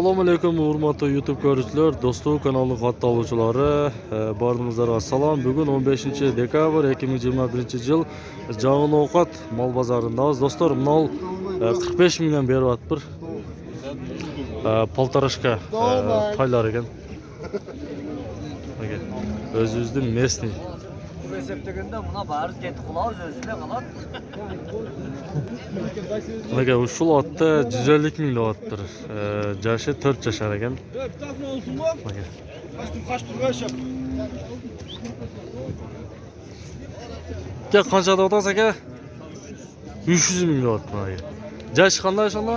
Assalomu alaykum hurmatli YouTube ko'ruvchilar, do'stlar kanalining qattiq oluvchilari, baringizlarga salom. Bugun 15-dekabr 2021-yil Jag'in ovqat mol bozorindamiz. Do'stlar, mol 45 mingdan beryapti. Poltorashka paylar ekan. O'zimizning местный. Bu hesapdaganda buna bari ketib qolamiz o'zida qoladi. Mana ushul otda 150 ming deyaptir. Jashi 4 yashar ekan. Gel qancha deyapsiz aka? 300 ming deyapti mana. Jashi qanday shunda?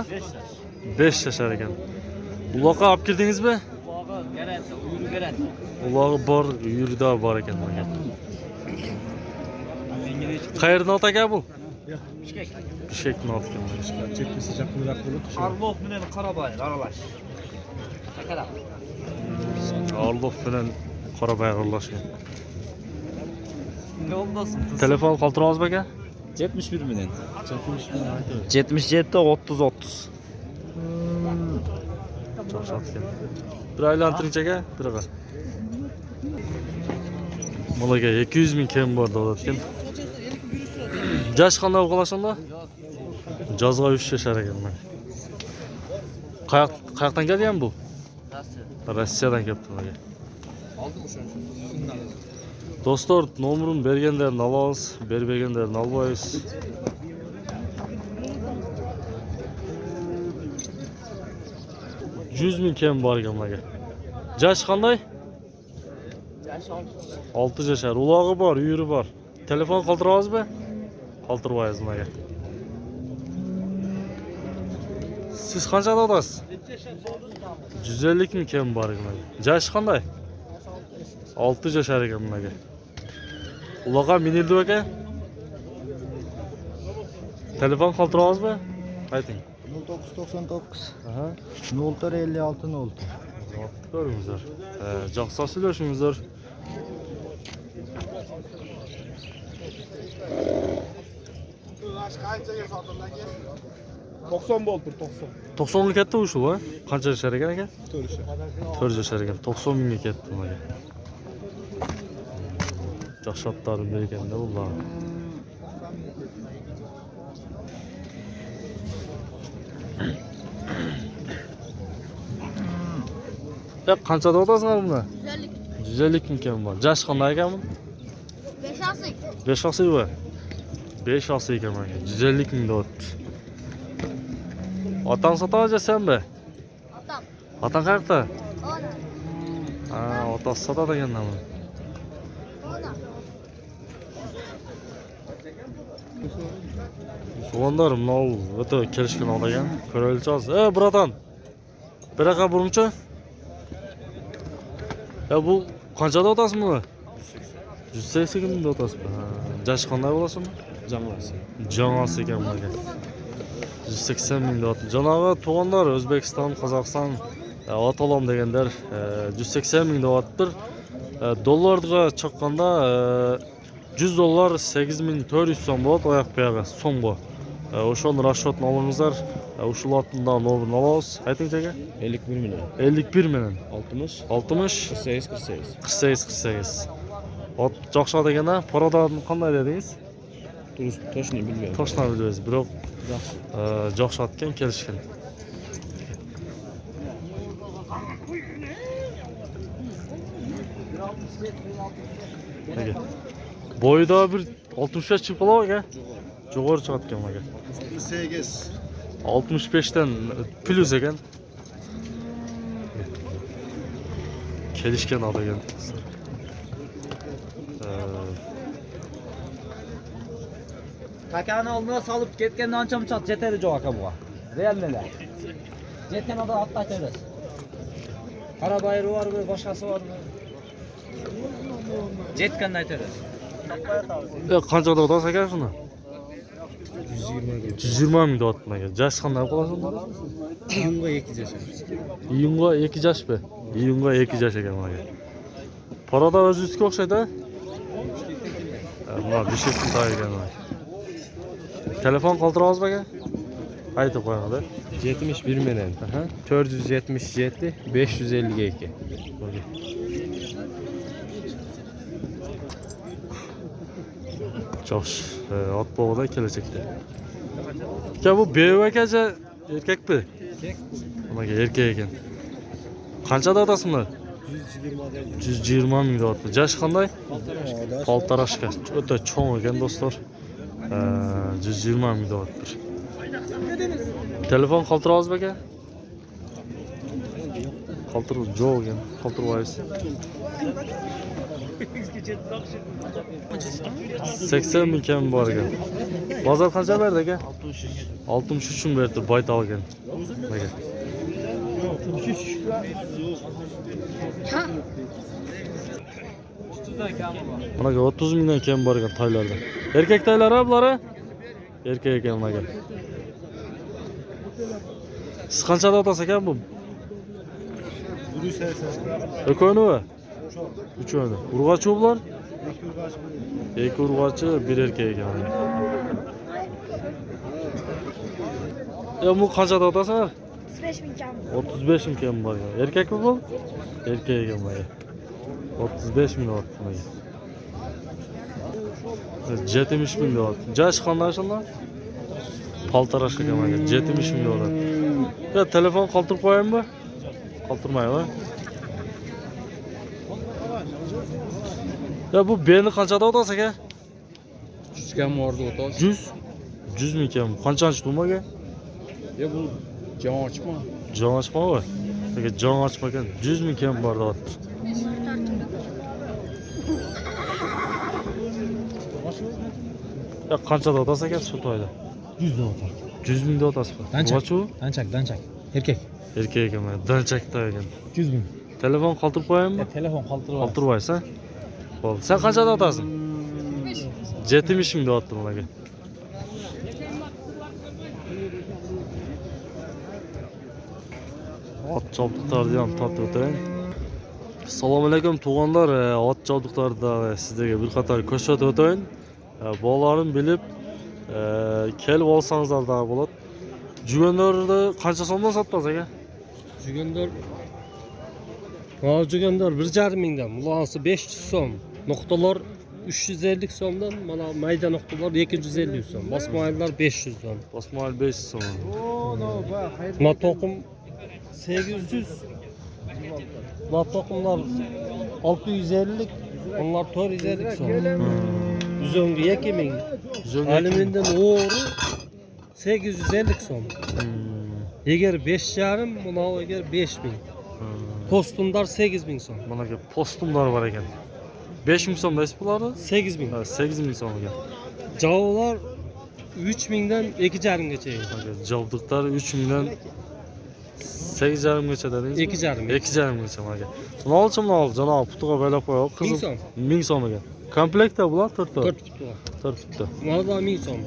5 yashar ekan. Uloqqa olib kirdingizmi? Ulog'i garanti, uyuri garanti. Ulog'i bor, yurida bor ekan mana. Qayerdan ot aka bu? Bishkek. Bishkekdan ot ekan. Çekmesi yakınırak olur. Arloq bilan Qorabay aralash. Akara. Arloq bilan Qorabay aralashgan. Ne olmasın? Telefon qoltiramizmi aka? 71 milyon. 70 milyon aydı. 77 30 30. Çok sotgan. Bir aylantiring aka, biraqa. Malaga 200 ming kem bor deyotgan. Jash qanday o'qilashanda? Jazga 3 yashar ekan men. Qayoqdan kelgan bu? Rossiyadan kelibdi mana. Aldı mı şu an? Do'stlar, nomerini berganlarni olamiz, bermaganlarni olmaymiz. Yüz ming kem bor ekan mana. Jash qanday? 6 yashar. Ulog'i bor, uyuri bor. Telefon qoldirasizmi? Qoldirmaysiz mana. Siz qanchada odasiz? 150 ming kem bor ekan. Jash qanday? 6 yashar ekan mana. Ulog'a minildi aka? Telefon qoldirasizmi? Ayting. 0999 Aha. 0456 06. Vaqt ko'ringizlar. Жақсы сөйлешіңіздер. Doksan bol bir 90. 90 ming ketdi shu, ha? Qancha yashar ekan aka? Törüşü. 4 yashar ekan. 90 mingga ketdi mana. Yaxshi otlarni berganda ular. Ya qancha deyapsizlar buni? 150 ming kem bor. Jash qanday ekan bu? 5 asık. 5 asıy bu. 5 asıy ekan mana. 150 ming deyapti. Atan satacaksın sen be? Atam. Atan qayerda? Ona. Ha, otasi sotadi ekan mana. Ona. Soğanlar mınау öte kelishgan odam ko'raylik. Bratan. Biraqa buruncha? Ya bu qanchada otasiz buni? 180 mingda otasiz. Jash qanday bo'lasin? Canlısı. Jonasi ekan bularga. 180 mingda ot. Janovi to'g'onlar O'zbekiston, Qozog'iston ot olam deganlar 180 mingda otdir. Dollarga chaqqanda 100 dollar 8400 so'm bo'ladi oyoq buyog'i so'm bu. O'shani rashodni olingizlar. Ushul otdan nomerini olamiz. Ayting aka. 51 milyon. 51 milyon. 60. 60 48 48. 48. Ot жақсы ot ekan, paradan qanday dedingiz? Turist toşunu bilmiyorum. Toshna bilasiz, biroq Yaxşı. жақсы ot ekan, kelishgan. Boyida bir 65 chiqib qoladi aka. Jo'g'ri chiqadi ekan aka. 8. 65dan plus ekan. Kelishgan ot ekan. Takani olmaya salıp ketganda ancha muncha jetadi jo'q aka buga. Realmelar. Jetgan odam otda aytamiz. Qorabayri bormi, boshqasi bormi? Jetganda aytamiz. Qanchada otasiz aka shuni? 120 120 ming deyapti aka. Jash qanday qolasan? Yunga 2 yaşa. Iyunga 2 jash be. Iyunga 2 jash ekan aka. Parada o'zizga o'xshaydi. Mana Bishkekdan tayyorgan aka. Telefon qoldirasizmi aka? Aytib qo'ying da. 71 menen. Aha. 477 552. Yaxshi. Ot bog'ida kelajakda. Ya bu bevakacha erkakmi? Erkek. Nimaga erkak ekan? Qanchada otasizlar? 120 ming deyapti. Yoshi qanday? Poltarashka. O'ta cho'ng ekan do'stlar. 120 ming deyapti. Telefon qoltiramiz aka? Qoltirib yo'q ekan. Qoltirib olasiz. 80 ming kam bor ekan. Bozor qancha berdi aka? 63 ming berdi, baytal ekan. Nimaga? Mana 30 mingdan kam bor ekan toylarda. Erkak toylar bular? Erkak ekan mana. Siz qanchada otasiz ekan bu? Ekonomi? Uchoni. Urg'achi bular? Ikki urg'achi, bir erkak ekan. Ya bu qanchada otasizlar? 35 bin kam. 35 ming kam bor ekan. Erkakmi bu? Erkak ekan mana. 35 ming deyapti mana. 70 ming deyapti. Yoshi qanday shundan? Paltarash ekan mana. 70 ming deyapti. Ya telefon qoldirib qo'yaymi? Qoldirmaymi? Ya bu beni qanchada otasiz aka? 100 kam orada otoz. 100? 100 ming kam. Qanchanchi tumaga? Ya bu can açma. Can açma var. Peki can açmaken 100 ming kam bor deyapti. Ya qanchada otasiz aka shu to'yda? 100 dolar. 100 mingda otasizmi? Danchak. Urg'achi u? Danchak. Erkek. Erkak ekan mana. Danchakda ekan. 100 bin. Telefon qoldirib qo'yaymi? Telefon qoldirib. Qoldirib qo'ysan. Bo'ldi. Sen qanchada otasizsan? 70 ming deyapti mana aka. Ot chopdiqlarni ham tortib o'tayın. Assalomu alaykum tug'anlar. Ot chopdiqlarida sizlarga bir qator ko'rsatib o'tayin. Bolalarni bilib kelib olsangizlar da bo'ladi. Juganlarni qancha so'mdan sotasiz aka? Juganlar Juganlar 1,5 mingdan, bularsi 500 so'm. Nuqtalar 350 so'mdan, mana mayda nuqtalar 250 so'm. Bosmaylar 500 so'm. Osmon 500 so'm. Mana to'qim 800. Mana to'qimlar 650, onlar 450 so'm. Uzungi 2000. Alüminyumdan o'g'ri 850 so'm. Eğer 5,5, buna eğer 5000. Postumlar 8000 so'm. Mana aka postumlar var ekan. 5 ming so'm deysiz bularni? 8000. 8 ming so'm ekan. Javlar 3000'dan 2,5gacha. Javdiqlar 3 mingdan 8,5 gacha dedingiz. 2,5. 2,5 gacha aka. Buni olchi buni ol, janob putuga baylab qo'yib, qizim. 1000 so'm. 1000 so'm ekan. Komplektda bular 4 ta. 4 putlar. 4 putta. Mana 1000 so'm.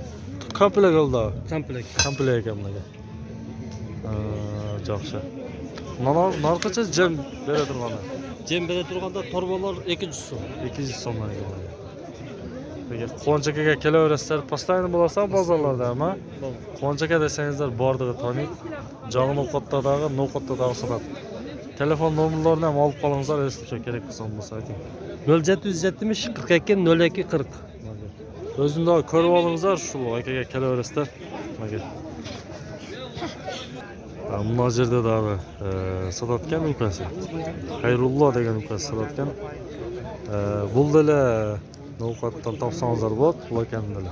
Komplekt oldi. Komplekt. Komplekt ekan bunaqa. Yaxshi. Mana narxacha jam bera turganda. Jembere turganda torbalar 200 so'm. 200 so'mdan ekan. Peki Quvonch akaga kelaverasizlar, postoyni bo'lasan bozorlarda ama Quvonch aka desangizlar bordig'i taniydi. Jog'in ovqatdagi, ovqatdagi sotadi. Telefon nomerlarini ham olib qolingizlar, eslashga kerak bo'lsa bo'lsa ayting. 0770 42 02 40. O'zimda ko'rib olingizlar, shu akaga kelaverasizlar. Mana bu yerda da sotayotgan ukasi. Xayrullo degan ukasi sotayotgan. Buldala ovqatdan topsangizlar bo'ladi, qulakandilar.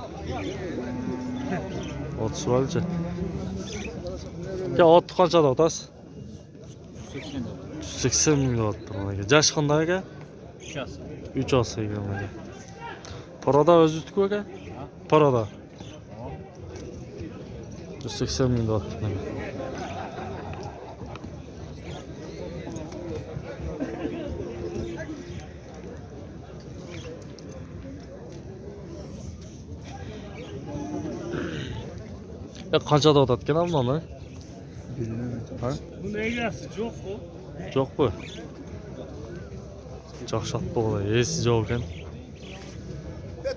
Ot suvalchi. Ya ot qanchada otasiz? 180 ming otdi mana. Yoshi qanday aka? 3 osga ekan mana. Parada o'zitku aka? Parada. 180 ming otdi mana. Ya qanchada otayotgan buni? Ha? Buni egasi yo'q bu. Yo'q bu. Jo'xshat bo'ldi, esi yo'q ekan.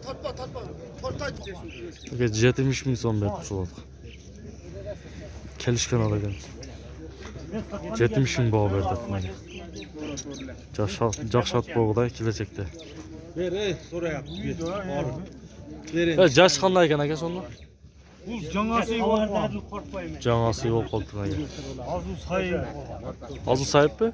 Tortma. 70 ming so'm berib turibdi. kelishgan ekan. 70 ming baho berdi menga. Jaqshat bog'da kelajakda. Jash qanday ekan aka sonda? Jangasi yo'q qoldi menga. Hozir sayibmi?